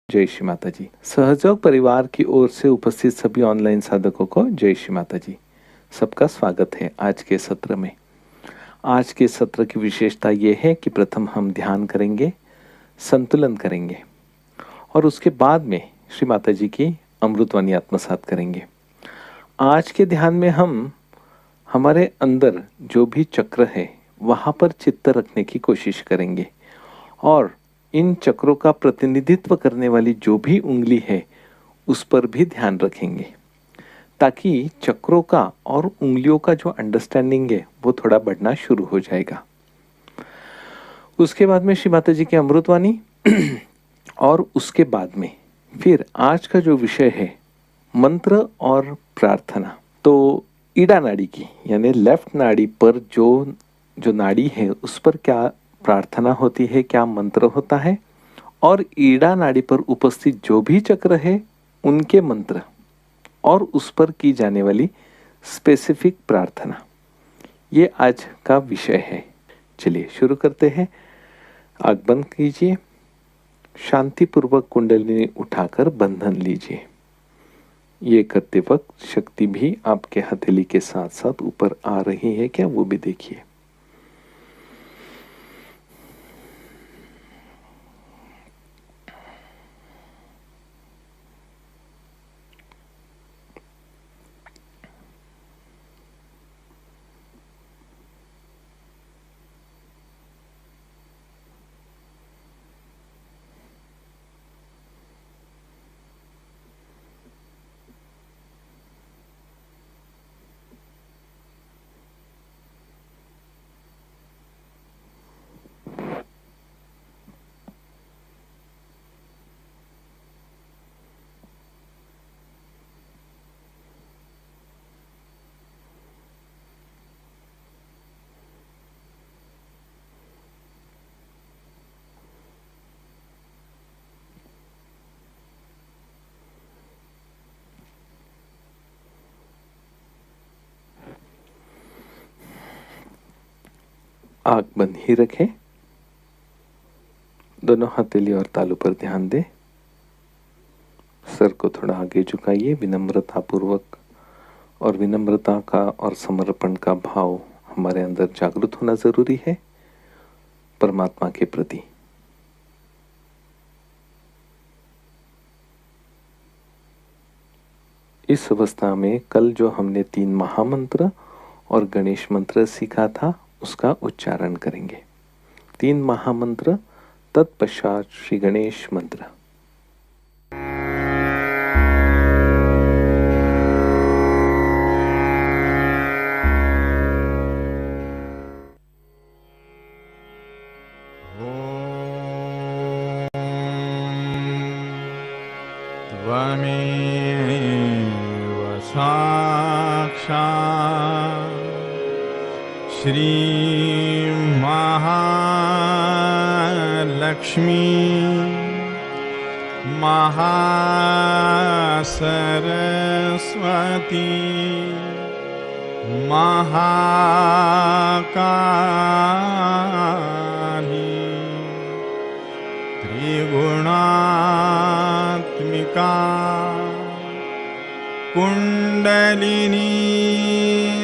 जय श्री माता जी। सहयोग परिवार की ओर से उपस्थित सभी ऑनलाइन साधकों को जय श्री माता जी। सबका स्वागत है आज के सत्र में। आज के सत्र की विशेषता ये है कि प्रथम हम ध्यान करेंगे, संतुलन करेंगे और उसके बाद में श्री माता जी की अमृतवाणी आत्मसात करेंगे। आज के ध्यान में हम हमारे अंदर जो भी चक्र है वहाँ पर चित्त रखने की कोशिश करेंगे और इन चक्रों का प्रतिनिधित्व करने वाली जो भी उंगली है उस पर भी ध्यान रखेंगे, ताकि चक्रों का और उंगलियों का जो अंडरस्टैंडिंग है वो थोड़ा बढ़ना शुरू हो जाएगा। उसके बाद में श्री माता जी की अमृतवाणी और उसके बाद में फिर आज का जो विषय है मंत्र और प्रार्थना। तो ईड़ा नाड़ी की यानी लेफ्ट नाड़ी पर जो नाड़ी है उस पर क्या प्रार्थना होती है, क्या मंत्र होता है, और ईड़ा नाड़ी पर उपस्थित जो भी चक्र है उनके मंत्र और उस पर की जाने वाली स्पेसिफिक प्रार्थना, ये आज का विषय है। चलिए शुरू करते हैं। आँख बंद कीजिए, शांतिपूर्वक कुंडलिनी उठाकर बंधन लीजिए। ये करते वक्त शक्ति भी आपके हथेली के साथ साथ ऊपर आ रही है क्या, वो भी देखिए। आँख बंद ही रखें, दोनों हथेली और तालू पर ध्यान दें। सर को थोड़ा आगे झुकाइए विनम्रता पूर्वक, और विनम्रता का और समर्पण का भाव हमारे अंदर जागृत होना जरूरी है परमात्मा के प्रति। इस अवस्था में कल जो हमने 3 महामंत्र और गणेश मंत्र सीखा था उसका उच्चारण करेंगे। 3 महामंत्र, तत्पश्चात श्री गणेश मंत्र। त्वमेव साक्षात् श्री महालक्ष्मी महासरस्वती महाकाली त्रिगुणात्मिका कुंडलिनी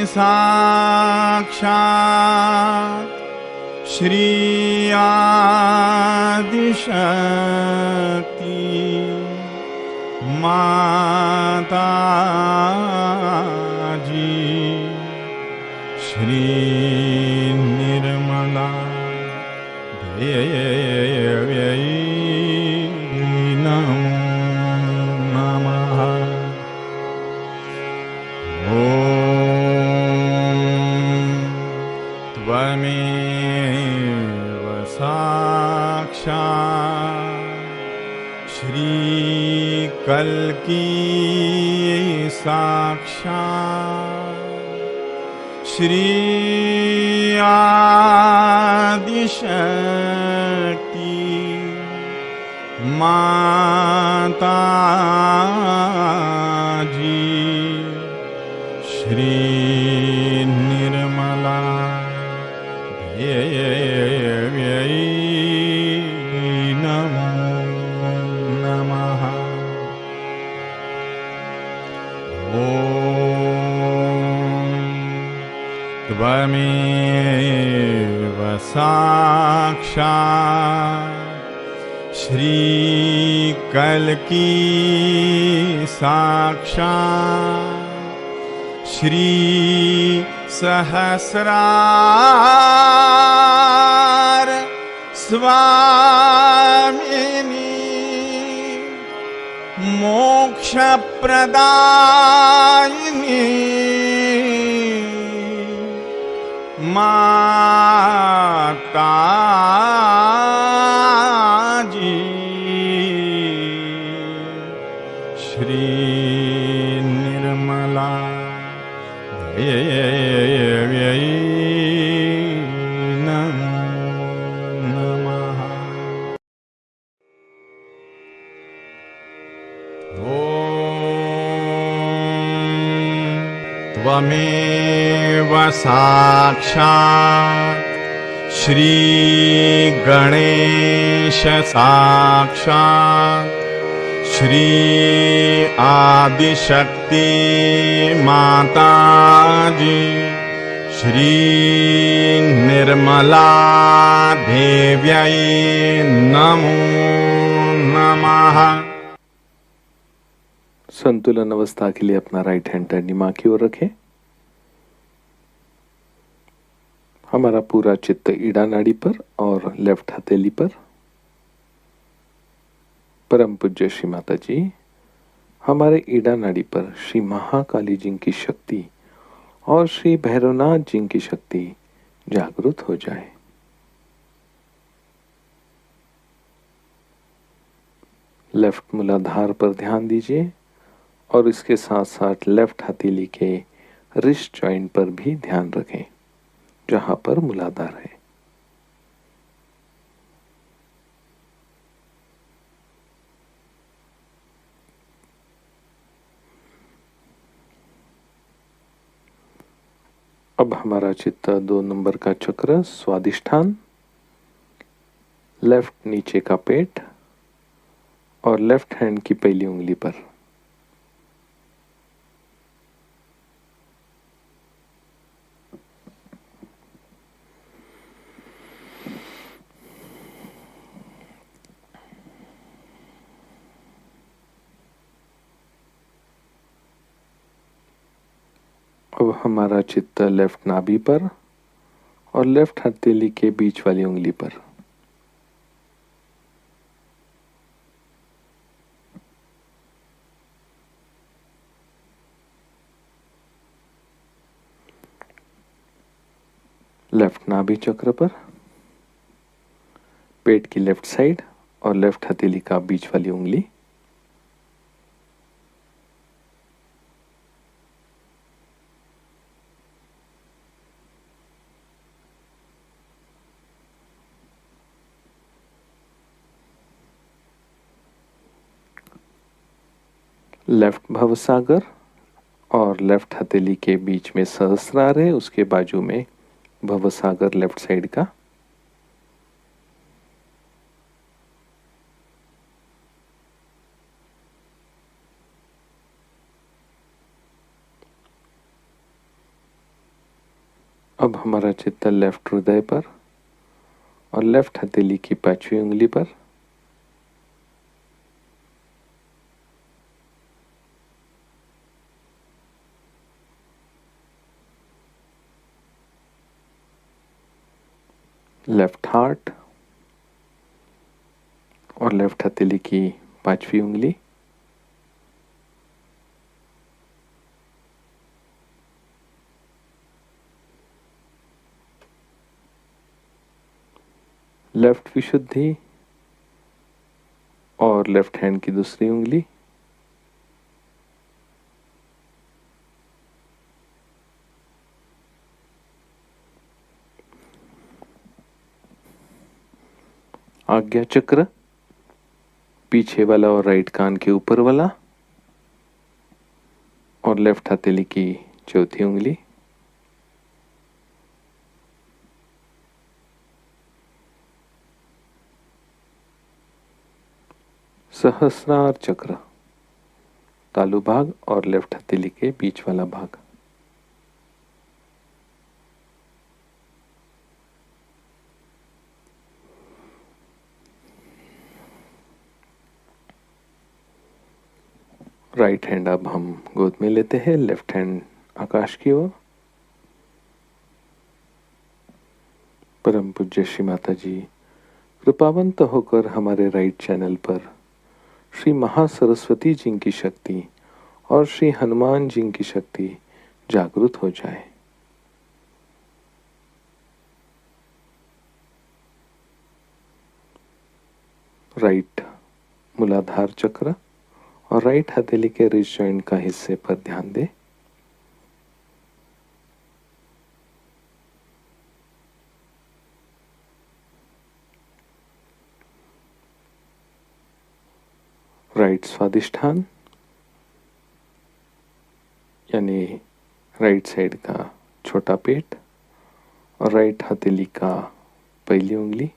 साक्षात् श्री आदिशक्ति माता जी श्री निर्मला देव्यै नमो नमः। त्वमेव साक्षात् श्री कल्की साक्षात् श्री आदिशक्ति माता जी श्री निर्मला देव्यै नमो नमः। त्वमेव साक्षात् श्रीकल्की साक्षात् श्री सहस्रार स्वामिनी मोक्षप्रदायिनी माताजी श्री निर्मला देव्यै नमः। त्वमेव साक्षात् श्री गणेश साक्षात् श्री आदिशक्ति माताजी श्री निर्मला देव्यै नमो नमः। संतुलन अवस्था के लिए अपना राइट हैंड टर्नी माँ की ओर रखें। हमारा पूरा चित्त ईड़ा नाड़ी पर और लेफ्ट हथेली पर। परम पूज्य श्री माता जी, हमारे ईड़ा नाड़ी पर श्री महाकाली जी की शक्ति और श्री भैरवनाथ जी की शक्ति जागृत हो जाए। लेफ्ट मूलाधार पर ध्यान दीजिए और इसके साथ साथ लेफ्ट हथेली के रिस्ट जॉइंट पर भी ध्यान रखें, जहां पर मूलाधार है। अब हमारा चित्त 2 नंबर का चक्र स्वादिष्ठान, लेफ्ट नीचे का पेट और लेफ्ट हैंड की पहली उंगली पर। अब हमारा चित्त लेफ्ट नाभि पर और लेफ्ट हथेली के बीच वाली उंगली पर। लेफ्ट नाभि चक्र पर, पेट की लेफ्ट साइड और लेफ्ट हथेली का बीच वाली उंगली। लेफ्ट भवसागर और लेफ्ट हथेली के बीच में सहस्रार है, उसके बाजू में भवसागर लेफ्ट साइड का। अब हमारा चित्त लेफ्ट हृदय पर और लेफ्ट हथेली की 5वीं उंगली पर। लेफ्ट हार्ट और लेफ्ट हथेली की 5वीं उंगली। लेफ्ट विशुद्धि और लेफ्ट हैंड की दूसरी उंगली। आज्ञा चक्र, पीछे वाला और राइट कान के ऊपर वाला और लेफ्ट हथेली की 4थी उंगली। सहस्रार चक्र, तालु भाग और लेफ्ट हथेली के बीच वाला भाग। राइट हैंड अब हम गोद में लेते हैं, लेफ्ट हैंड आकाश की ओर। परम पूज्य श्री माता जी कृपावंत होकर हमारे राइट चैनल पर श्री महासरस्वती जी की शक्ति और श्री हनुमान जी की शक्ति जागृत हो जाए। राइट मूलाधार चक्र और राइट हथेली के रिस्ट जॉइंट का हिस्से पर ध्यान दें। राइट स्वादिष्ठान यानी राइट साइड का छोटा पेट और राइट हथेली का पहली उंगली।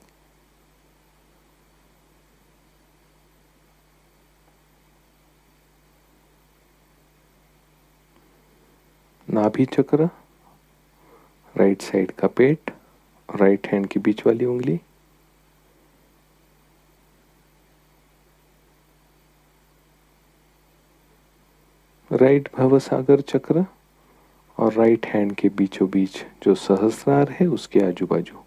नाभि चक्र, राइट साइड का पेट और राइट हैंड की बीच वाली उंगली। राइट भवसागर चक्र और राइट हैंड के बीचों बीच जो सहस्रार है उसके आजू बाजू।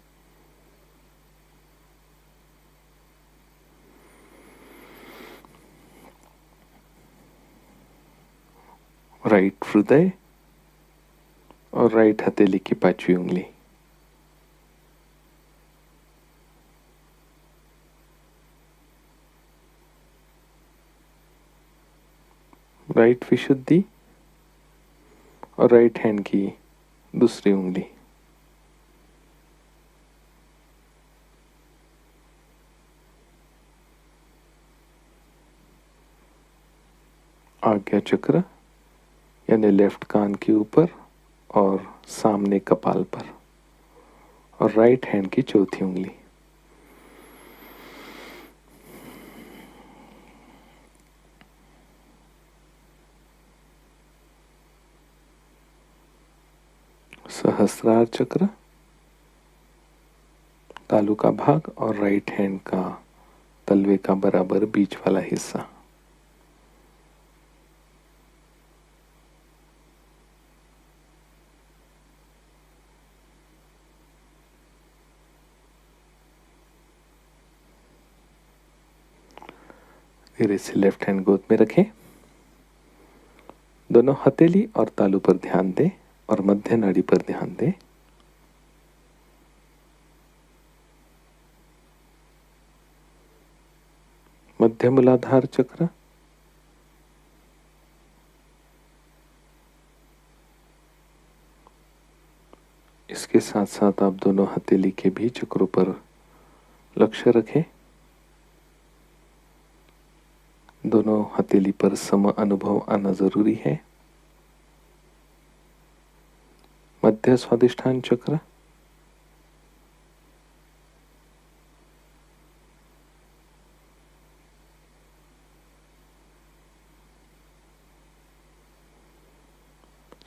राइट हृदय और राइट हथेली की पांचवी उंगली। राइट विशुद्धि और राइट हैंड की दूसरी उंगली। आज्ञा चक्र यानी लेफ्ट कान के ऊपर और सामने कपाल पर और राइट हैंड की चौथी उंगली। सहस्रार चक्र, तालू का भाग और राइट हैंड का तलवे का बराबर बीच वाला हिस्सा। धीरे से लेफ्ट हैंड गोद में रखें। दोनों हथेली और तालू पर ध्यान दें और मध्य नाड़ी पर ध्यान दें। मध्य मूलाधार चक्र, इसके साथ साथ आप दोनों हथेली के भी चक्रों पर लक्ष्य रखें। दोनों हथेली पर सम अनुभव आना जरूरी है। मध्य स्वादिष्ठान चक्र,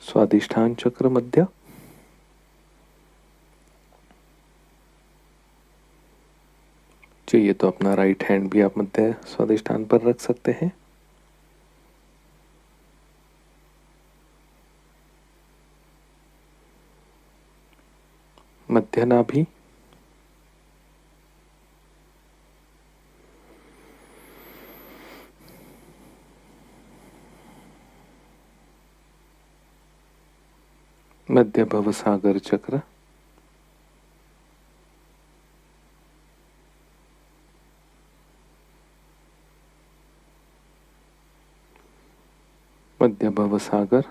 स्वादिष्ठान चक्र मध्य, चाहिए तो अपना राइट हैंड भी आप मध्य स्वादिष्ठान पर रख सकते हैं। मध्य नाभि, मध्य भवसागर चक्र, मध्य भवसागर,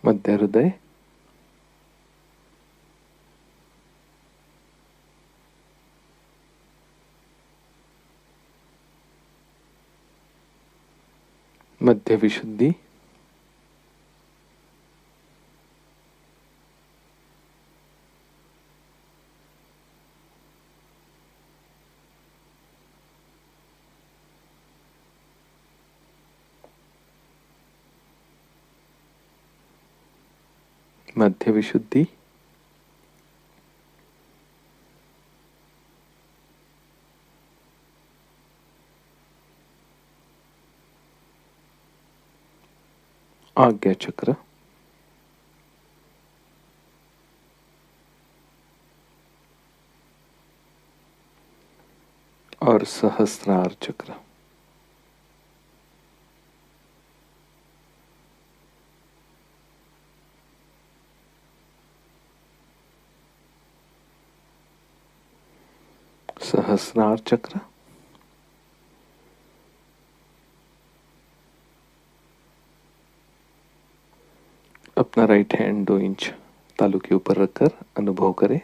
मध्य हृदय, मध्य विशुद्धि, मध्य विशुद्धि, आज्ञा चक्र, और सहस्रार चक्र। सहस्रार चक्र अपना राइट हैंड 2 इंच तालू के ऊपर रखकर अनुभव करें।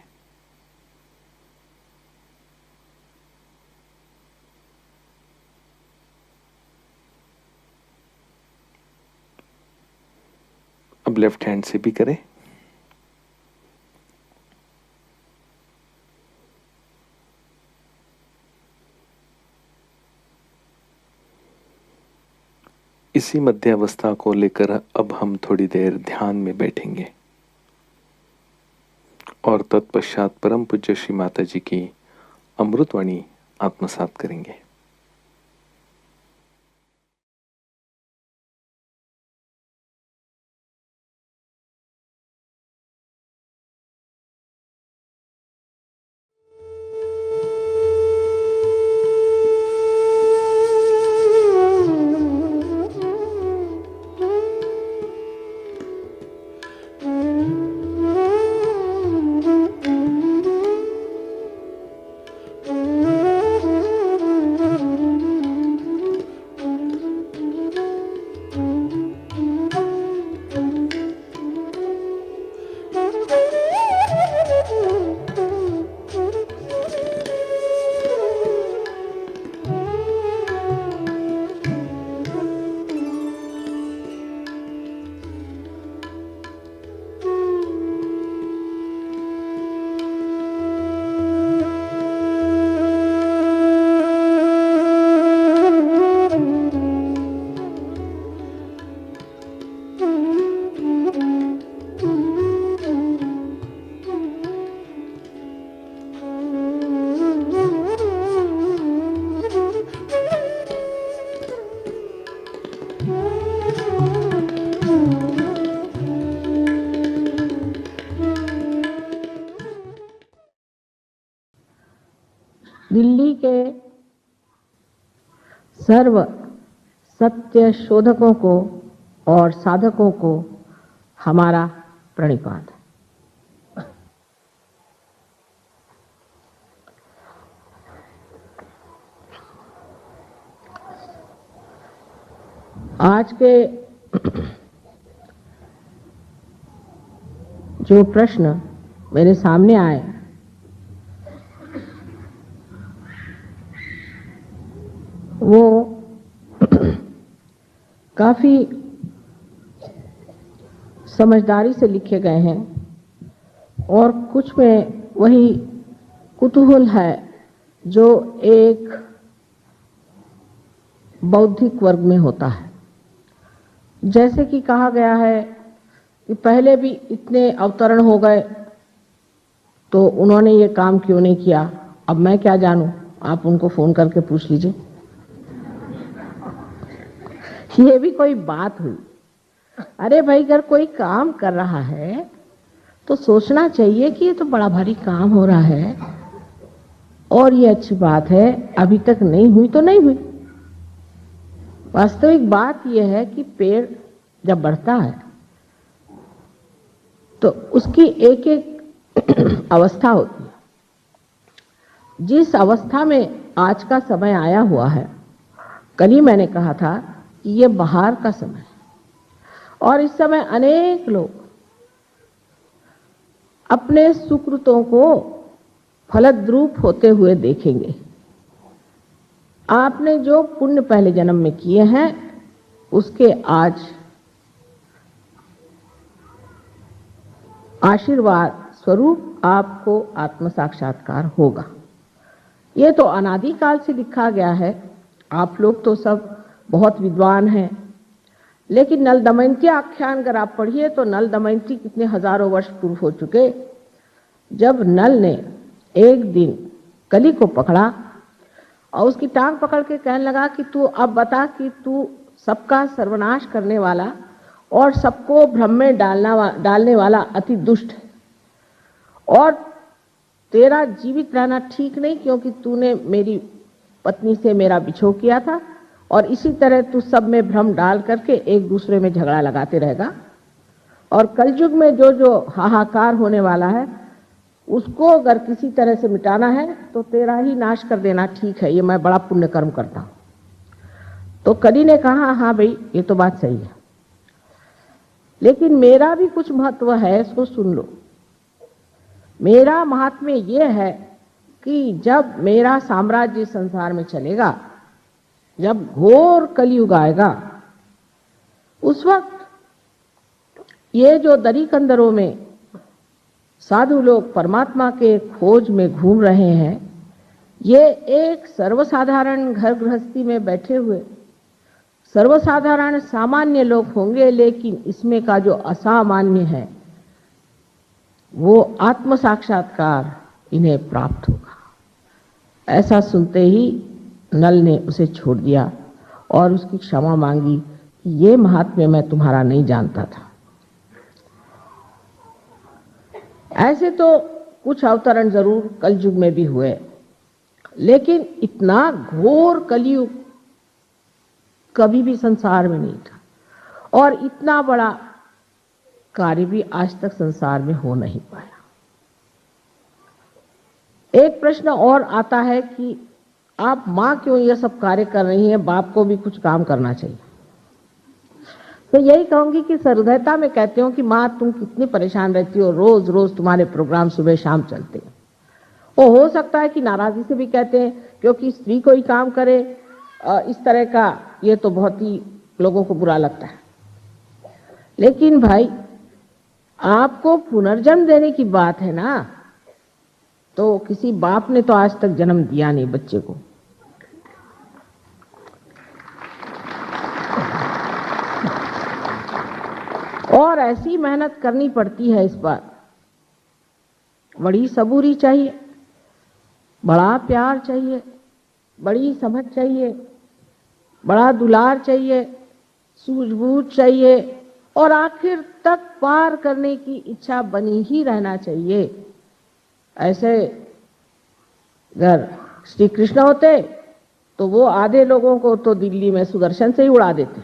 अब लेफ्ट हैंड से भी करें। इसी मध्य अवस्था को लेकर अब हम थोड़ी देर ध्यान में बैठेंगे और तत्पश्चात परम पूज्य श्री माता जी की अमृतवाणी आत्मसात करेंगे। दिल्ली के सर्व सत्य शोधकों को और साधकों को हमारा प्रणिपात। आज के जो प्रश्न मेरे सामने आए वो काफी समझदारी से लिखे गए हैं और कुछ में वही कुतूहल है जो एक बौद्धिक वर्ग में होता है। जैसे कि कहा गया है कि पहले भी इतने अवतरण हो गए तो उन्होंने ये काम क्यों नहीं किया, अब मैं क्या जानूं, आप उनको फोन करके पूछ लीजिए। ये भी कोई बात हुई? अरे भाई, अगर कोई काम कर रहा है तो सोचना चाहिए कि ये तो बड़ा भारी काम हो रहा है और ये अच्छी बात है, अभी तक नहीं हुई तो नहीं हुई। वास्तविक बात यह है कि पेड़ जब बढ़ता है तो उसकी एक एक अवस्था होती है। जिस अवस्था में आज का समय आया हुआ है, कल ही मैंने कहा था कि ये बहार का समय है और इस समय अनेक लोग अपने सुकृतों को फलद्रूप होते हुए देखेंगे। आपने जो पुण्य पहले जन्म में किए हैं उसके आज आशीर्वाद स्वरूप आपको आत्म साक्षात्कार होगा। ये तो अनादिकाल से लिखा गया है। आप लोग तो सब बहुत विद्वान हैं, लेकिन नल दमयंती आख्यान अगर आप पढ़िए तो नल दमयंती कितने हजारों वर्ष पूर्व हो चुके, जब नल ने एक दिन कली को पकड़ा और उसकी टांग पकड़ के कहने लगा कि तू अब बता कि तू सबका सर्वनाश करने वाला और सबको भ्रम में डालने वाला अति दुष्ट है, और तेरा जीवित रहना ठीक नहीं, क्योंकि तूने मेरी पत्नी से मेरा बिछोह किया था और इसी तरह तू सब में भ्रम डाल करके एक दूसरे में झगड़ा लगाते रहेगा, और कलयुग में जो जो हाहाकार होने वाला है उसको अगर किसी तरह से मिटाना है तो तेरा ही नाश कर देना ठीक है, ये मैं बड़ा पुण्य कर्म करता हूं। तो कली ने कहा हाँ भाई ये तो बात सही है, लेकिन मेरा भी कुछ महत्व है, इसको सुन लो। मेरा महात्म्य ये है कि जब मेरा साम्राज्य संसार में चलेगा, जब घोर कलयुग आएगा, उस वक्त ये जो दरी कंदरों में साधु लोग परमात्मा के खोज में घूम रहे हैं, ये एक सर्वसाधारण घर गृहस्थी में बैठे हुए सर्वसाधारण सामान्य लोग होंगे, लेकिन इसमें का जो असामान्य है वो आत्म साक्षात्कार इन्हें प्राप्त होगा। ऐसा सुनते ही नल ने उसे छोड़ दिया और उसकी क्षमा मांगी कि ये महात्म्य मैं तुम्हारा नहीं जानता था। ऐसे तो कुछ अवतरण जरूर कलयुग में भी हुए, लेकिन इतना घोर कलयुग कभी भी संसार में नहीं था, और इतना बड़ा कार्य भी आज तक संसार में हो नहीं पाया। एक प्रश्न और आता है कि आप मां क्यों यह सब कार्य कर रही हैं, बाप को भी कुछ काम करना चाहिए। तो यही कहूंगी कि सहृदयता में कहते हो कि माँ तुम कितनी परेशान रहती हो, रोज रोज तुम्हारे प्रोग्राम सुबह शाम चलते हैं। वो हो सकता है कि नाराजगी से भी कहते हैं, क्योंकि स्त्री कोई काम करे इस तरह का, ये तो बहुत ही लोगों को बुरा लगता है। लेकिन भाई आपको पुनर्जन्म देने की बात है ना, तो किसी बाप ने तो आज तक जन्म दिया नहीं बच्चे को। और ऐसी मेहनत करनी पड़ती है, इस बार बड़ी सबूरी चाहिए, बड़ा प्यार चाहिए, बड़ी समझ चाहिए, बड़ा दुलार चाहिए, सूझबूझ चाहिए, और आखिर तक पार करने की इच्छा बनी ही रहना चाहिए। ऐसे अगर श्री कृष्ण होते तो वो आधे लोगों को तो दिल्ली में सुदर्शन से ही उड़ा देते।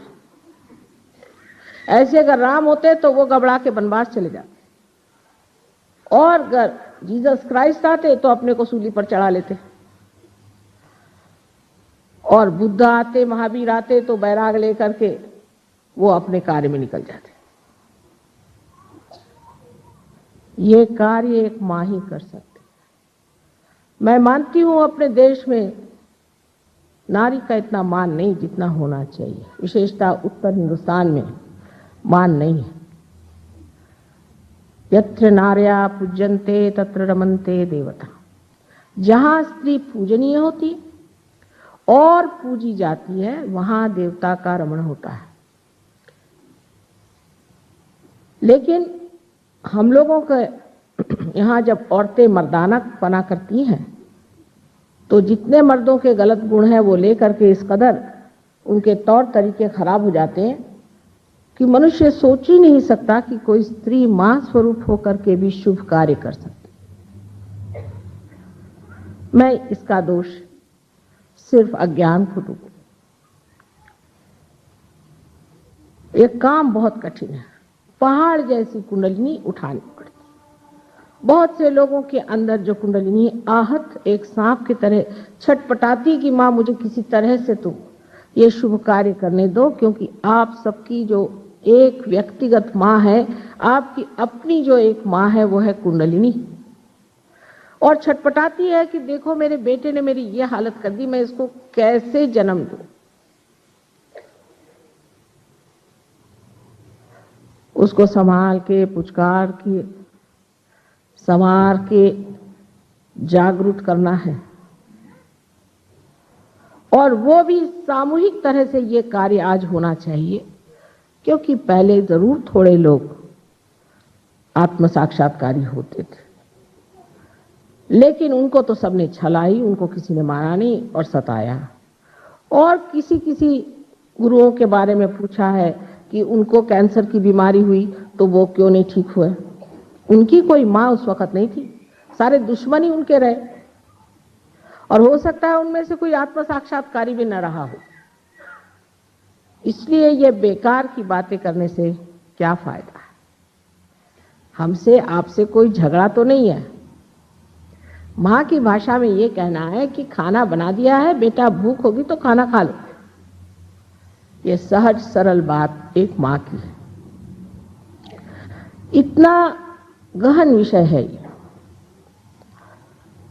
ऐसे अगर राम होते तो वो घबरा के वनवास चले जाते, और अगर जीसस क्राइस्ट आते तो अपने को सूली पर चढ़ा लेते, और बुद्ध आते, महावीर आते तो बैराग लेकर के वो अपने कार्य में निकल जाते। ये कार्य एक मां ही कर सकते। मैं मानती हूं अपने देश में नारी का इतना मान नहीं जितना होना चाहिए, विशेषतः उत्तर हिंदुस्तान में मान नहीं है। यत्र नार्या पूज्यन्ते तत्र रमन्ते देवता। जहां स्त्री पूजनीय होती और पूजी जाती है, वहां देवता का रमण होता है। लेकिन हम लोगों के यहाँ जब औरतें मर्दाना पना करती हैं, तो जितने मर्दों के गलत गुण हैं वो लेकर के इस कदर उनके तौर तरीके खराब हो जाते हैं कि मनुष्य सोच ही नहीं सकता कि कोई स्त्री मां स्वरूप होकर के भी शुभ कार्य कर सकती। मैं इसका दोष सिर्फ अज्ञान को दूंगा। ये काम बहुत कठिन है, पहाड़ जैसी कुंडलिनी उठानी पड़ती। बहुत से लोगों के अंदर जो कुंडलिनी आहत एक सांप की तरह छटपटाती कि मां मुझे किसी तरह से तुम ये शुभ कार्य करने दो, क्योंकि आप सबकी जो एक व्यक्तिगत मां है, आपकी अपनी जो एक मां है वो है कुंडलिनी, और छटपटाती है कि देखो मेरे बेटे ने मेरी ये हालत कर दी, मैं इसको कैसे जन्म दूं। उसको संभाल के, पुचकार के, संवार के जागरूक करना है, और वो भी सामूहिक तरह से ये कार्य आज होना चाहिए क्योंकि पहले जरूर थोड़े लोग आत्म साक्षात्कारी होते थे, लेकिन उनको तो सबने छलाई, उनको किसी ने मारा नहीं और सताया। और किसी किसी गुरुओं के बारे में पूछा है कि उनको कैंसर की बीमारी हुई तो वो क्यों नहीं ठीक हुए। उनकी कोई माँ उस वक्त नहीं थी, सारे दुश्मन ही उनके रहे, और हो सकता है उनमें से कोई आत्म साक्षात्कारी भी न रहा हो। इसलिए ये बेकार की बातें करने से क्या फायदा है। हमसे आपसे कोई झगड़ा तो नहीं है। माँ की भाषा में ये कहना है कि खाना बना दिया है बेटा, भूख होगी तो खाना खा लो। ये सहज सरल बात एक माँ की है। इतना गहन विषय है ये,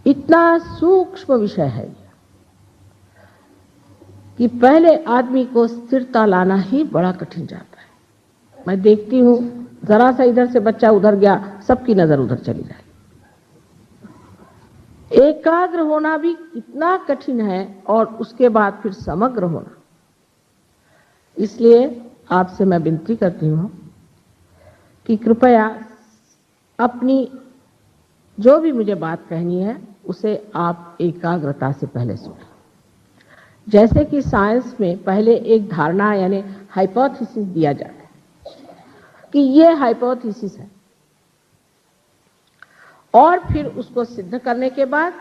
इतना सूक्ष्म विषय है ये, कि पहले आदमी को स्थिरता लाना ही बड़ा कठिन जाता है। मैं देखती हूँ जरा सा इधर से बच्चा उधर गया, सबकी नजर उधर चली जाए। एकाग्र होना भी इतना कठिन है और उसके बाद फिर समग्र होना। इसलिए आपसे मैं विनती करती हूँ कि कृपया अपनी जो भी मुझे बात कहनी है उसे आप एकाग्रता से पहले सुनें। जैसे कि साइंस में पहले एक धारणा यानी हाइपोथेसिस दिया जाता है कि ये हाइपोथेसिस है, और फिर उसको सिद्ध करने के बाद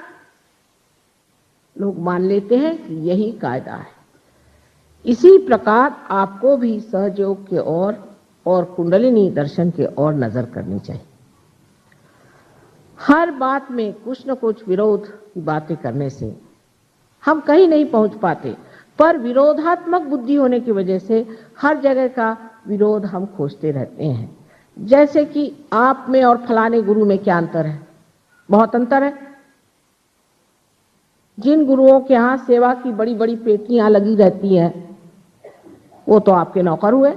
लोग मान लेते हैं कि यही कायदा है। इसी प्रकार आपको भी सहयोग के और कुंडलिनी दर्शन के ओर नजर करनी चाहिए। हर बात में कुछ न कुछ विरोध की बातें करने से हम कहीं नहीं पहुंच पाते, पर विरोधात्मक बुद्धि होने की वजह से हर जगह का विरोध हम खोजते रहते हैं। जैसे कि आप में और फलाने गुरु में क्या अंतर है? बहुत अंतर है। जिन गुरुओं के यहाँ सेवा की बड़ी बड़ी पेटियां लगी रहती हैं, वो तो आपके नौकर हुए।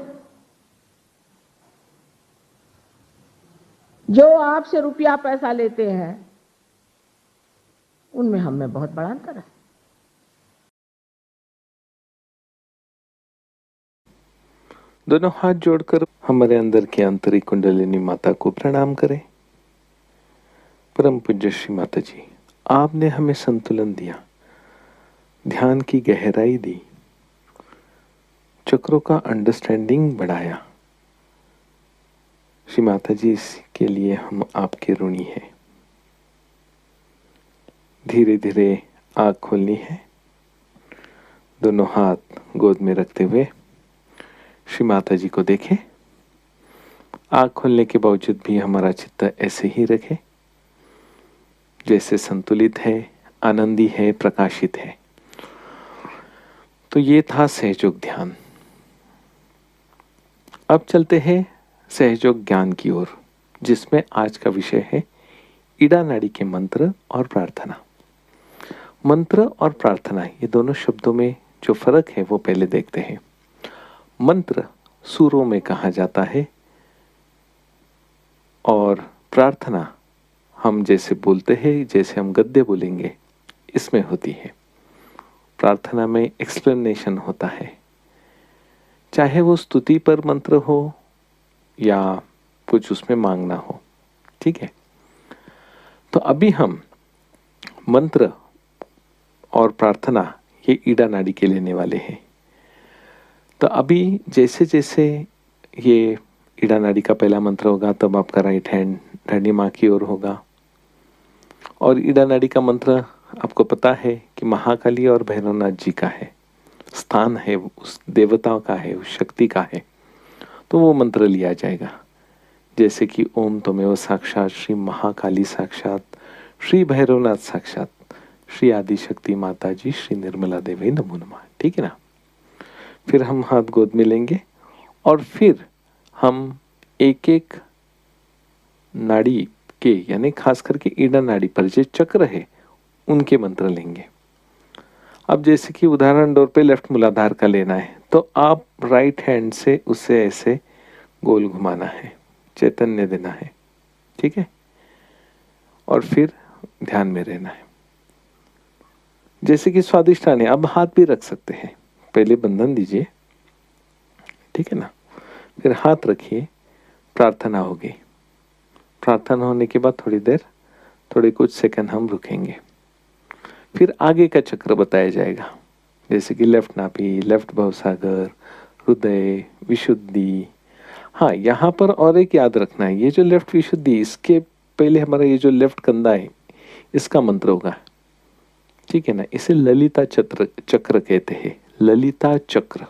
जो आपसे रुपया पैसा लेते हैं, उनमें हम में बहुत बड़ा अंतर है। दोनों हाथ जोड़कर हमारे अंदर की आंतरिक कुंडलिनी माता को प्रणाम करें। परम पूज्य श्री माता जी, आपने हमें संतुलन दिया, ध्यान की गहराई दी, चक्रों का अंडरस्टैंडिंग बढ़ाया। श्री माता जी, इसके लिए हम आपके ऋणी हैं। धीरे धीरे आँख खोलनी है। दोनों हाथ गोद में रखते हुए श्री माता जी को देखें। आँख खोलने के बावजूद भी हमारा चित्त ऐसे ही रखे जैसे संतुलित है, आनंदी है, प्रकाशित है। तो ये था सहयोग ध्यान। अब चलते हैं सहयोग ज्ञान की ओर, जिसमें आज का विषय है ईड़ा नाड़ी के मंत्र और प्रार्थना। मंत्र और प्रार्थना, ये दोनों शब्दों में जो फर्क है वो पहले देखते हैं। मंत्र सूरों में कहा जाता है और प्रार्थना हम जैसे बोलते हैं, जैसे हम गद्य बोलेंगे, इसमें होती है। प्रार्थना में एक्सप्लेनेशन होता है, चाहे वो स्तुति पर मंत्र हो या कुछ उसमें मांगना हो। ठीक है, तो अभी हम मंत्र और प्रार्थना ये ईड़ा नाड़ी के लेने वाले हैं। तो अभी जैसे जैसे ये ईड़ा नाड़ी का पहला मंत्र होगा, तब आपका राइट हैंड दाहिनी माँ की ओर होगा। और ईड़ा नाड़ी का मंत्र आपको पता है कि महाकाली और भैरवनाथ जी का है, स्थान है, उस देवताओं का है, उस शक्ति का है। तो वो मंत्र लिया जाएगा, जैसे कि ओम त्वमेव साक्षात श्री महाकाली साक्षात श्री भैरवनाथ साक्षात श्री आदि शक्ति माता जी श्री निर्मला देवी नमो नमः। ठीक है ना। फिर हम हाथ गोद में लेंगे और फिर हम एक एक नाड़ी के, यानी खास करके ईड़ा नाड़ी पर जो चक्र है उनके मंत्र लेंगे। अब जैसे कि उदाहरण तौर पे लेफ्ट मूलाधार का लेना है, तो आप राइट हैंड से उसे ऐसे गोल घुमाना है, चैतन्य देना है। ठीक है, और फिर ध्यान में रहना है। जैसे कि स्वादिष्ठान है, अब हाथ भी रख सकते हैं, पहले बंधन दीजिए। ठीक है ना, फिर हाथ रखिए, प्रार्थना होगी। प्रार्थना होने के बाद थोड़ी देर, थोड़े कुछ सेकंड हम रुकेंगे। फिर आगे का चक्र बताया जाएगा, जैसे कि लेफ्ट नाभि, लेफ्ट भवसागर, हृदय, विशुद्धि। हाँ, यहाँ पर और एक याद रखना है, ये जो लेफ्ट विशुद्धि, इसके पहले हमारा ये जो लेफ्ट कंधा है, इसका मंत्र होगा, ठीक है ना। इसे ललिता चक्र कहते हैं, ललिता चक्र,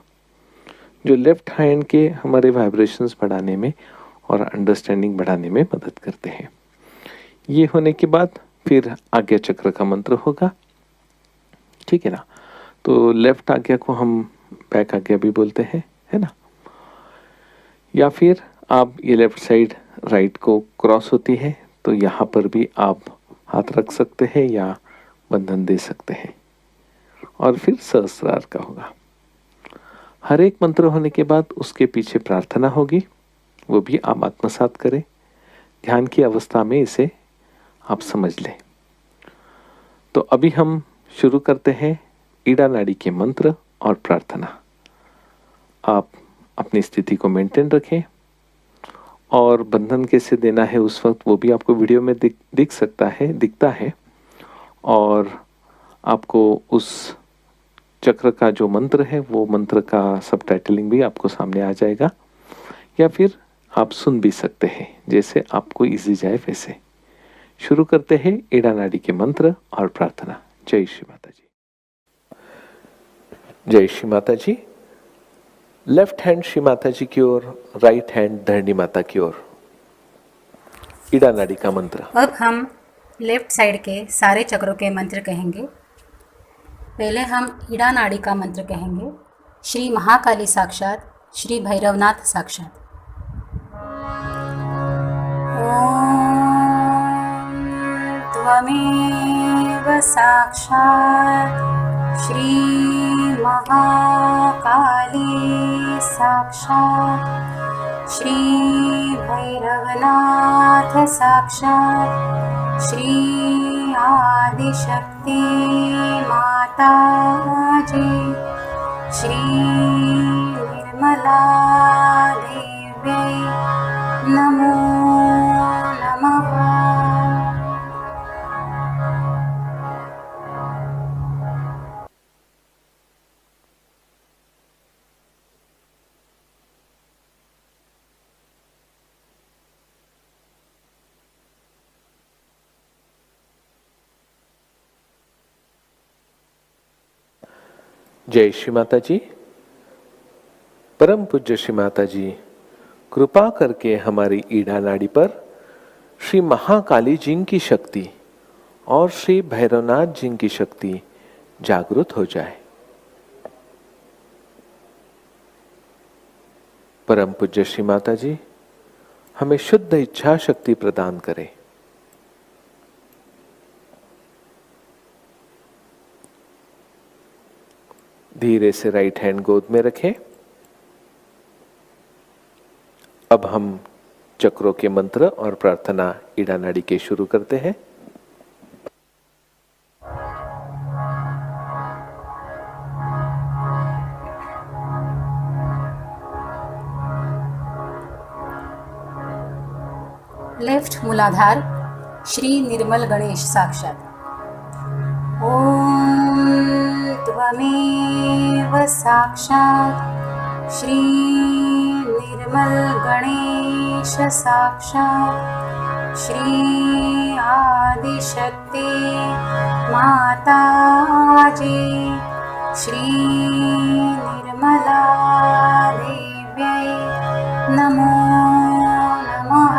जो लेफ्ट हैंड के हमारे वाइब्रेशंस बढ़ाने में और अंडरस्टैंडिंग बढ़ाने में मदद करते हैं। ये होने के बाद फिर आज्ञा चक्र का मंत्र होगा, ठीक है ना। तो लेफ्ट आज्ञा को हम बैक आज्ञा भी बोलते हैं, है ना। या फिर आप ये लेफ्ट साइड राइट को क्रॉस होती है तो यहाँ पर भी आप हाथ रख सकते हैं या बंधन दे सकते हैं। और फिर सहस्त्रार का होगा। हर एक मंत्र होने के बाद उसके पीछे प्रार्थना होगी, वो भी आप आत्मसात करें। ध्यान की अवस्था में इसे आप समझ लें। तो अभी हम शुरू करते हैं ईड़ा नाड़ी के मंत्र और प्रार्थना। आप अपनी स्थिति को मेंटेन रखें और बंधन कैसे देना है उस वक्त वो भी आपको वीडियो में दिख सकता है, दिखता है। और आपको उस चक्र का जो मंत्र है वो मंत्र का सबटाइटलिंग भी आपको सामने आ जाएगा, या फिर आप सुन भी सकते हैं, जैसे आपको इजी जाए वैसे। शुरू करते हैं ईड़ा नाड़ी के मंत्र और प्रार्थना। जय श्री माता जी। जय श्री माता जी। लेफ्ट हैंड श्री माता जी की ओर, राइट हैंड धरणी माता की ओर। ईड़ा नाड़ी का मंत्र। अब हम लेफ्ट साइड के सारे चक्रों के मंत्र कहेंगे। पहले हम ईड़ा नाड़ी का मंत्र कहेंगे। श्री महाकाली साक्षात, श्री भैरवनाथ साक्षात। ओम त्वमेव साक्षात् श्री महाकाली साक्षात्, श्री भैरवनाथ साक्षात्, श्री आदिशक्ति माता जी, श्री निर्मला देव्यै नमो नमः। जय श्री माता जी। परम पूज्य श्री माता जी, कृपा करके हमारी ईड़ा नाड़ी पर श्री महाकाली जी की शक्ति और श्री भैरवनाथ जी की शक्ति जागृत हो जाए। परम पूज्य श्री माता जी, हमें शुद्ध इच्छा शक्ति प्रदान करें। धीरे से राइट हैंड गोद में रखें। अब हम चक्रों के मंत्र और प्रार्थना ईड़ा नाड़ी के शुरू करते हैं। लेफ्ट मूलाधार श्री निर्मल गणेश साक्षात। ओम त्वमेव साक्षात् श्री निर्मल गणेश साक्षात्, श्री आदिशक्ति माता जी, श्री निर्मला देव्यै नमो नमः।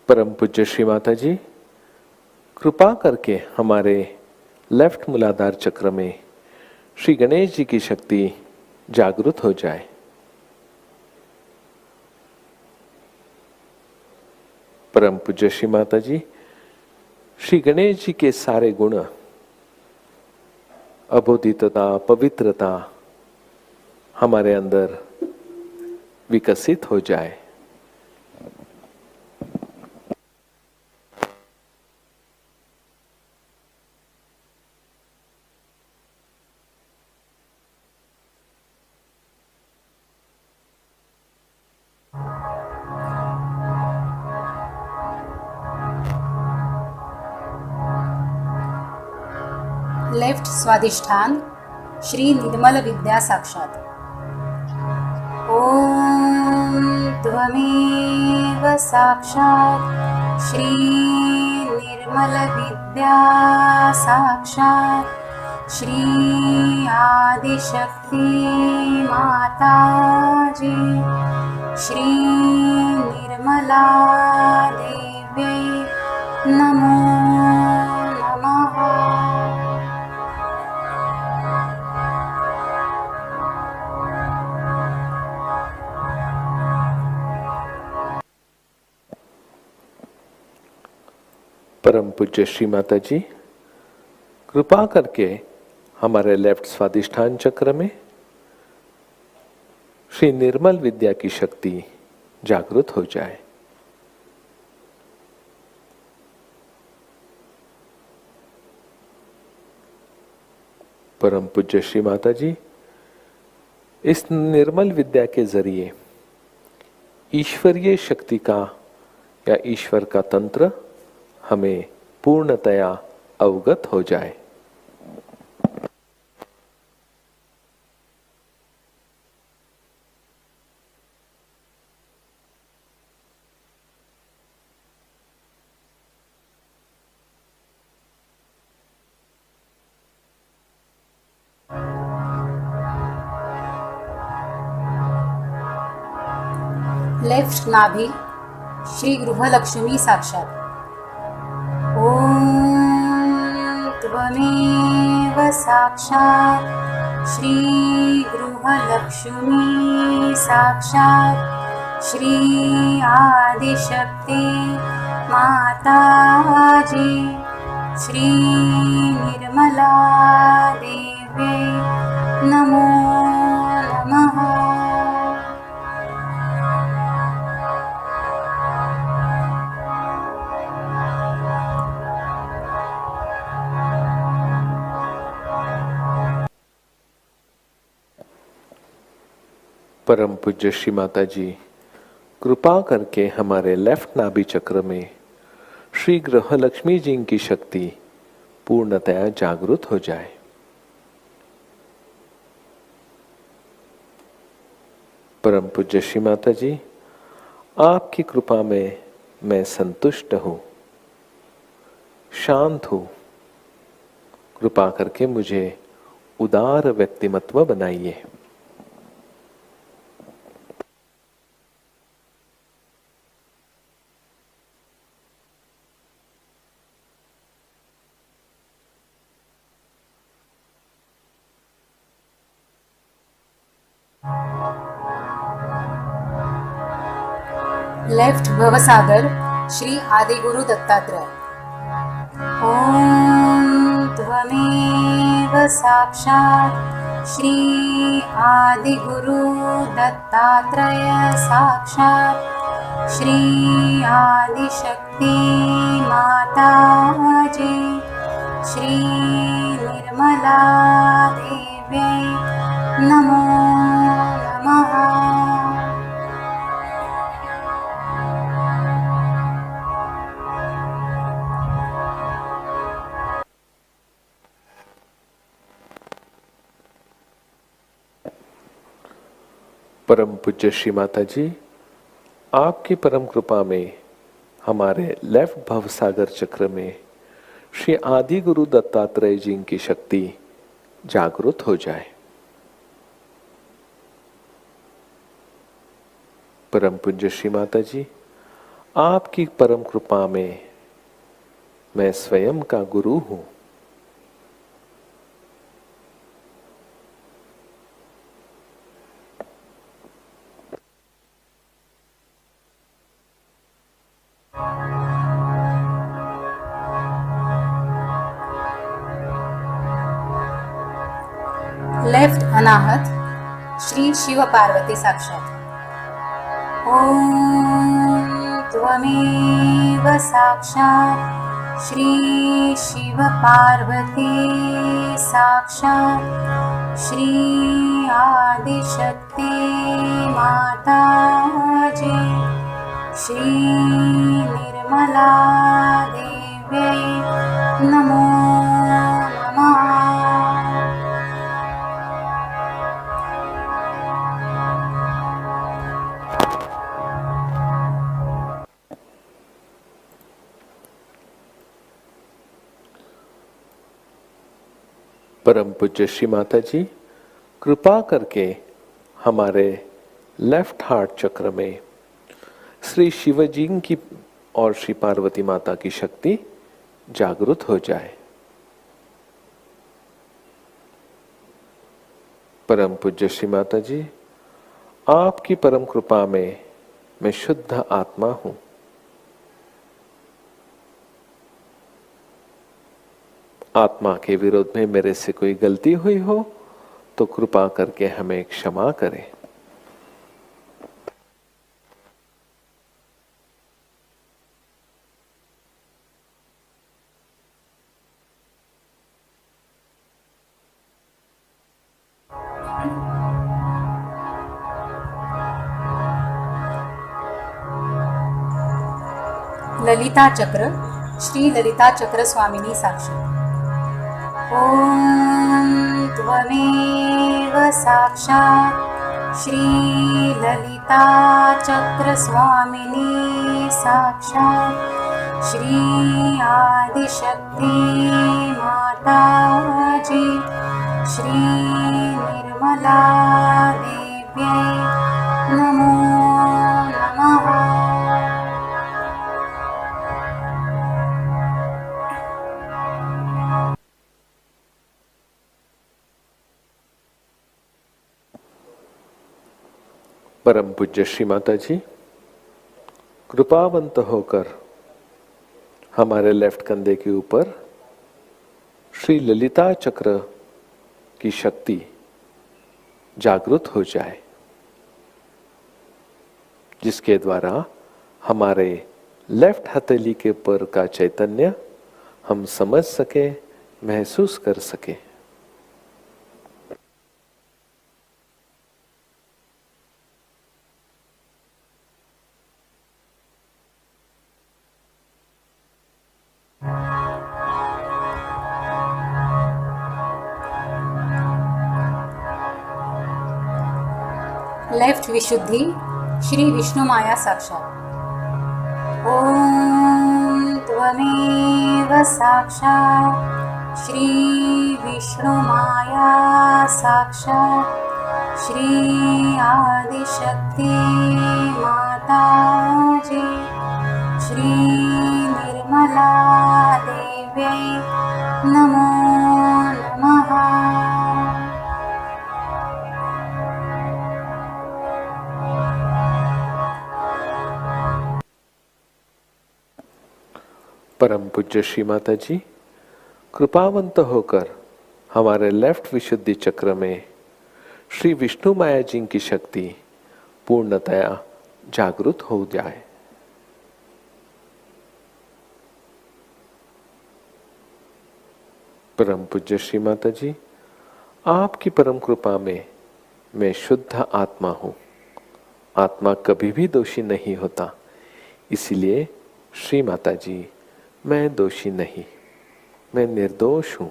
परम पूज्य श्री माता जी, कृपा करके हमारे लेफ्ट मूलाधार चक्र में श्री गणेश जी की शक्ति जागृत हो जाए। परम पूज्य श्री माता जी, श्री गणेश जी के सारे गुण अबोधितता, पवित्रता हमारे अंदर विकसित हो जाए। लेफ्ट स्वादिष्ठान श्री निर्मल विद्या साक्षात। ओम त्वमेव साक्षात श्री निर्मल विद्या साक्षात श्री आदिशक्ति माताजी श्री निर्मला देव्यै नमो नमः। परम पूज्य श्री माता जी, कृपा करके हमारे लेफ्ट स्वादिष्ठान चक्र में श्री निर्मल विद्या की शक्ति जागृत हो जाए। परम पूज्य श्री माता जी, इस निर्मल विद्या के जरिए ईश्वरीय शक्ति का या ईश्वर का तंत्र हमें पूर्णतया अवगत हो जाए। लेफ्ट नाभि श्री गृहलक्ष्मी साक्षात। ओम त्वमेव साक्षात श्री गृहलक्ष्मी साक्षात श्री आदिशक्ति माताजी श्री निर्मला देव्यै नमो नमः। परम पूज्य श्री माता जी, कृपा करके हमारे लेफ्ट नाभि चक्र में श्री गृहलक्ष्मी जी की शक्ति पूर्णतया जागृत हो जाए। परम पूज्य श्री माता जी, आपकी कृपा में मैं संतुष्ट हूं, शांत हूं। कृपा करके मुझे उदार व्यक्तिमत्व बनाइए। लेफ्ट भवसागर श्री आदिगुरु दत्तात्रेय। ओम त्वमेव साक्षात श्री आदिगुरु दत्तात्रेय साक्षात श्री आदिशक्ति माताजी श्री निर्मला देव्यै नमो नमः। परम पूज्य श्री माता जी, आपकी परम कृपा में हमारे लेफ्ट भवसागर चक्र में श्री आदि गुरु दत्तात्रेय जी की शक्ति जागृत हो जाए। परम पूज्य श्री माता जी, आपकी परम कृपा में मैं स्वयं का गुरु हूं। अनाहत श्री शिव पार्वती साक्षात। ओम त्वमेव साक्षात् श्री शिव पार्वती साक्षात् श्री आदिशक्ति माता जी श्री निर्मला देव्यै नमो नमः। परम पूज्य श्री माता जी, कृपा करके हमारे लेफ्ट हार्ट चक्र में श्री शिवजी की और श्री पार्वती माता की शक्ति जागृत हो जाए। परम पूज्य श्री माता जी, आपकी परम कृपा में मैं शुद्ध आत्मा हूं। आत्मा के विरोध में मेरे से कोई गलती हुई हो तो कृपा करके हमें क्षमा करें। ललिता चक्र श्री ललिता चक्र स्वामिनी साक्षात्। ओम त्वमेव साक्षात् श्री ललिता चक्र स्वामिनी साक्षात् श्री आदिशक्ति माता जी श्री निर्मला देव्यै नमो नमः। परम पूज्य श्री माता जी, कृपावंत होकर हमारे लेफ्ट कंधे के ऊपर श्री ललिता चक्र की शक्ति जागृत हो जाए, जिसके द्वारा हमारे लेफ्ट हथेली के ऊपर का चैतन्य हम समझ सके, महसूस कर सके। लेफ्ट विशुद्धि श्री विष्णु माया साक्षात्। ओम त्वमेव साक्षात् श्री विष्णु माया साक्षात् श्री आदिशक्ति माता जी श्री निर्मला देव्यै नमो नमः। परम पूज्य श्री माता जी, कृपावंत होकर हमारे लेफ्ट विशुद्धि चक्र में श्री विष्णु माया जी की शक्ति पूर्णतया जागृत हो जाए। परम पूज्य श्री माता जी, आपकी परम कृपा में मैं शुद्ध आत्मा हूं। आत्मा कभी भी दोषी नहीं होता, इसीलिए श्री माता जी, मैं दोषी नहीं, मैं निर्दोष हूं।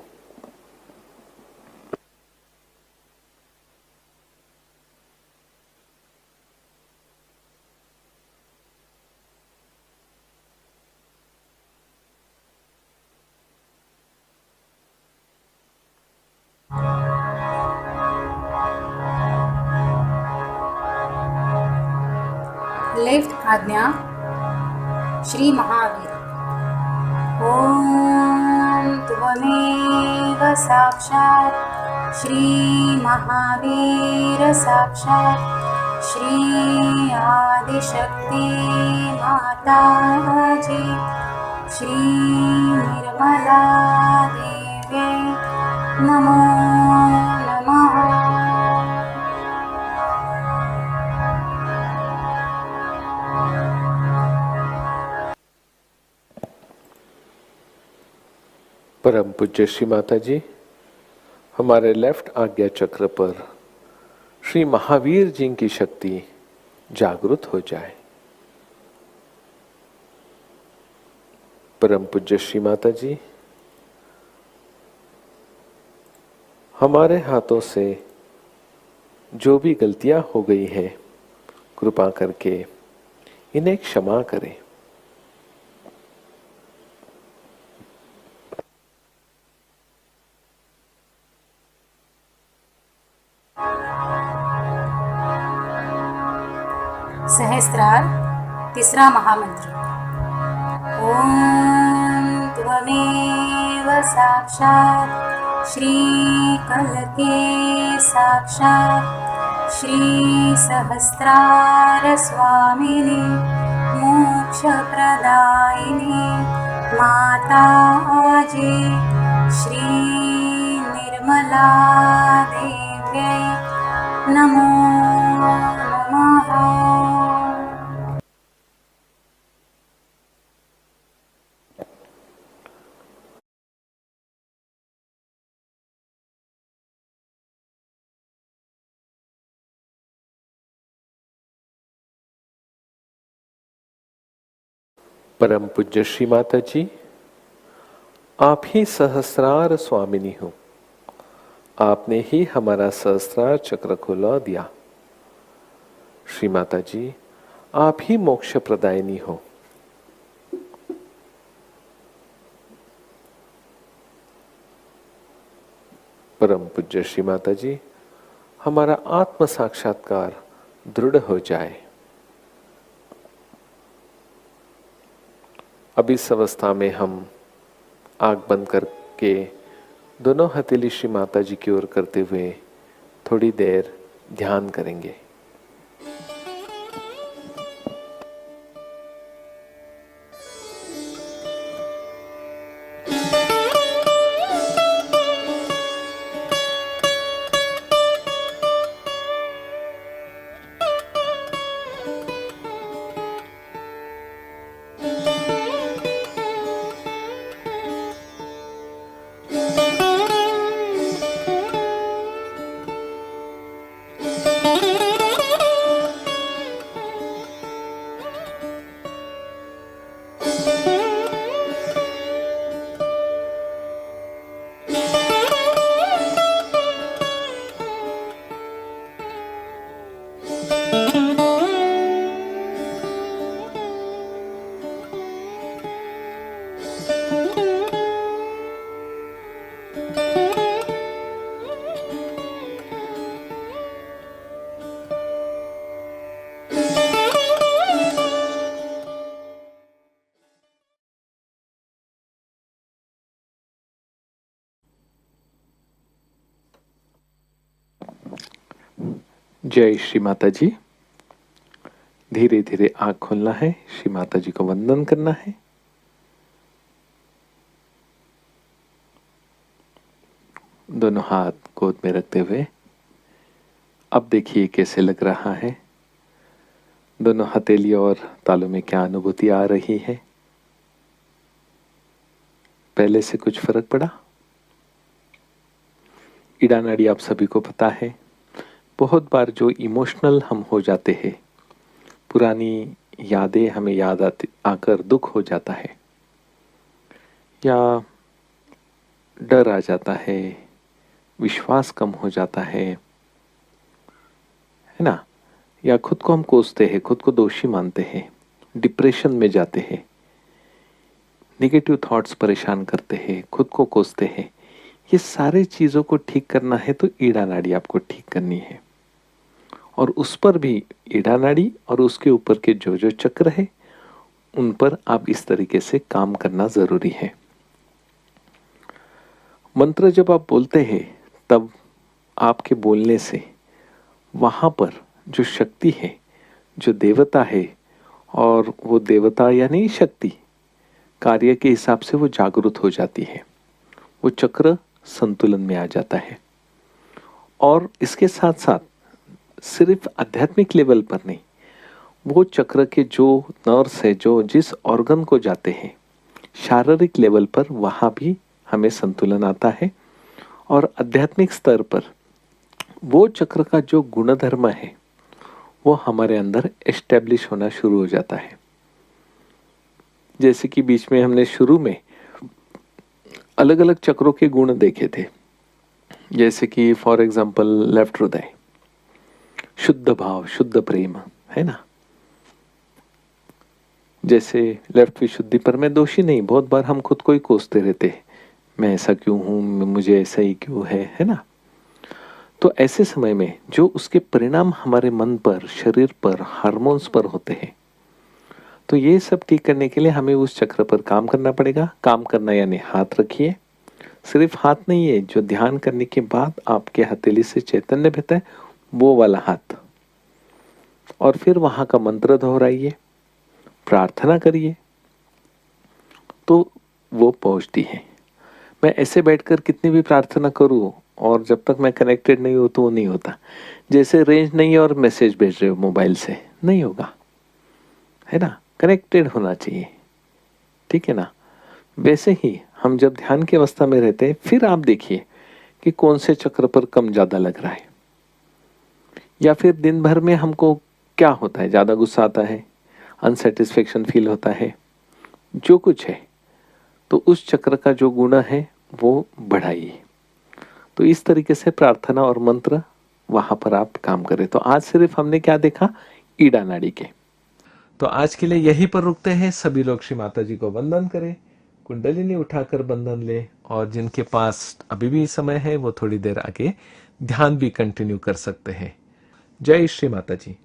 लेफ्ट आज्ञा श्री महावीर। ओम त्वमेव साक्षात् श्री महावीर साक्षात् श्री आदिशक्ति माता जी श्री निर्मला देव्यै नमो नमः। परम पूज्य श्री माता जी, हमारे लेफ्ट आज्ञा चक्र पर श्री महावीर जी की शक्ति जागृत हो जाए। परम पूज्य श्री माता जी, हमारे हाथों से जो भी गलतियां हो गई हैं, कृपा करके इन्हें क्षमा करें। सहस्त्रार तीसरा महामंत्र। ओम त्वमेव साक्षात् श्री कलके साक्षात् श्री सहस्रार स्वामिनी मोक्षप्रदायिनी माता आजे श्री निर्मला देव्यै नमो नमः। परम पूज्य श्री माता जी, आप ही सहस्रार स्वामिनी हो। आपने ही हमारा सहस्रार चक्र खुला दिया। श्री माता जी, आप ही मोक्ष प्रदायिनी हो। परम पूज्य श्री माता जी, हमारा आत्म साक्षात्कार दृढ़ हो जाए। अब इस अवस्था में हम आंख बंद करके दोनों हथेली श्री माता जी की ओर करते हुए थोड़ी देर ध्यान करेंगे। जय श्री माता जी। धीरे धीरे आंख खोलना है, श्री माता जी को वंदन करना है। दोनों हाथ गोद में रखते हुए अब देखिए कैसे लग रहा है। दोनों हथेली और तालू में क्या अनुभूति आ रही है। पहले से कुछ फर्क पड़ा? इड़ा नाड़ी आप सभी को पता है, बहुत बार जो इमोशनल हम हो जाते हैं, पुरानी यादें हमें याद आकर दुख हो जाता है, या डर आ जाता है, विश्वास कम हो जाता है ना, या खुद को हम कोसते हैं, खुद को दोषी मानते हैं, डिप्रेशन में जाते हैं, नेगेटिव थॉट्स परेशान करते हैं, खुद को कोसते हैं। ये सारी चीज़ों को ठीक करना है तो ईड़ा नाड़ी आपको ठीक करनी है, और उस पर भी ईड़ा नाड़ी और उसके ऊपर के जो जो चक्र है उन पर आप इस तरीके से काम करना जरूरी है। मंत्र जब आप बोलते हैं तब आपके बोलने से वहाँ पर जो शक्ति है, जो देवता है, और वो देवता यानी शक्ति कार्य के हिसाब से वो जागृत हो जाती है, वो चक्र संतुलन में आ जाता है। और इसके साथ साथ सिर्फ आध्यात्मिक लेवल पर नहीं, वो चक्र के जो नर्व्स है, जो जिस ऑर्गन को जाते हैं, शारीरिक लेवल पर वहाँ भी हमें संतुलन आता है और आध्यात्मिक स्तर पर वो चक्र का जो गुणधर्म है वो हमारे अंदर एस्टेब्लिश होना शुरू हो जाता है। जैसे कि बीच में हमने शुरू में अलग अलग चक्रों के गुण देखे थे, जैसे कि फॉर एग्जाम्पल लेफ्ट हृदय, शुद्ध भाव, शुद्ध प्रेम, है ना। जैसे लेफ्ट विशुद्धि पर मैं दोषी नहीं, बहुत बार हम खुद को ही कोसते रहते हैं, मैं ऐसा क्यों हूं, मुझे ऐसा ही क्यों है ना। तो ऐसे समय में जो उसके परिणाम हमारे मन पर, शरीर पर, हार्मोन्स पर होते हैं, तो ये सब ठीक करने के लिए हमें उस चक्र पर काम करना पड़ेगा। काम करना यानी हाथ रखिए, सिर्फ हाथ नहीं है, जो ध्यान करने के बाद आपके हथेली से चैतन्य बहता है वो वाला हाथ, और फिर वहां का मंत्र दोहराइए, प्रार्थना करिए, तो वो पहुंचती है। मैं ऐसे बैठकर कितनी भी प्रार्थना करूं और जब तक मैं कनेक्टेड नहीं हूं तो वो नहीं होता। जैसे रेंज नहीं है और मैसेज भेज रहे हो मोबाइल से, नहीं होगा, है ना। कनेक्टेड होना चाहिए, ठीक है ना। वैसे ही हम जब ध्यान की अवस्था में रहते हैं, फिर आप देखिए कि कौन से चक्र पर कम ज्यादा लग रहा है, या फिर दिन भर में हमको क्या होता है, ज्यादा गुस्सा आता है, अनसेटिस्फेक्शन फील होता है, जो कुछ है, तो उस चक्र का जो गुण है वो बढ़ाइए। तो इस तरीके से प्रार्थना और मंत्र वहां पर आप काम करें। तो आज सिर्फ हमने क्या देखा, ईड़ा नाड़ी के। तो आज के लिए यहीं पर रुकते हैं। सभी लोग श्री माता जी को वंदन करें, कुंडलिनी उठाकर बंधन ले, और जिनके पास अभी भी समय है वो थोड़ी देर आगे ध्यान भी कंटिन्यू कर सकते हैं। जय श्री माता जी।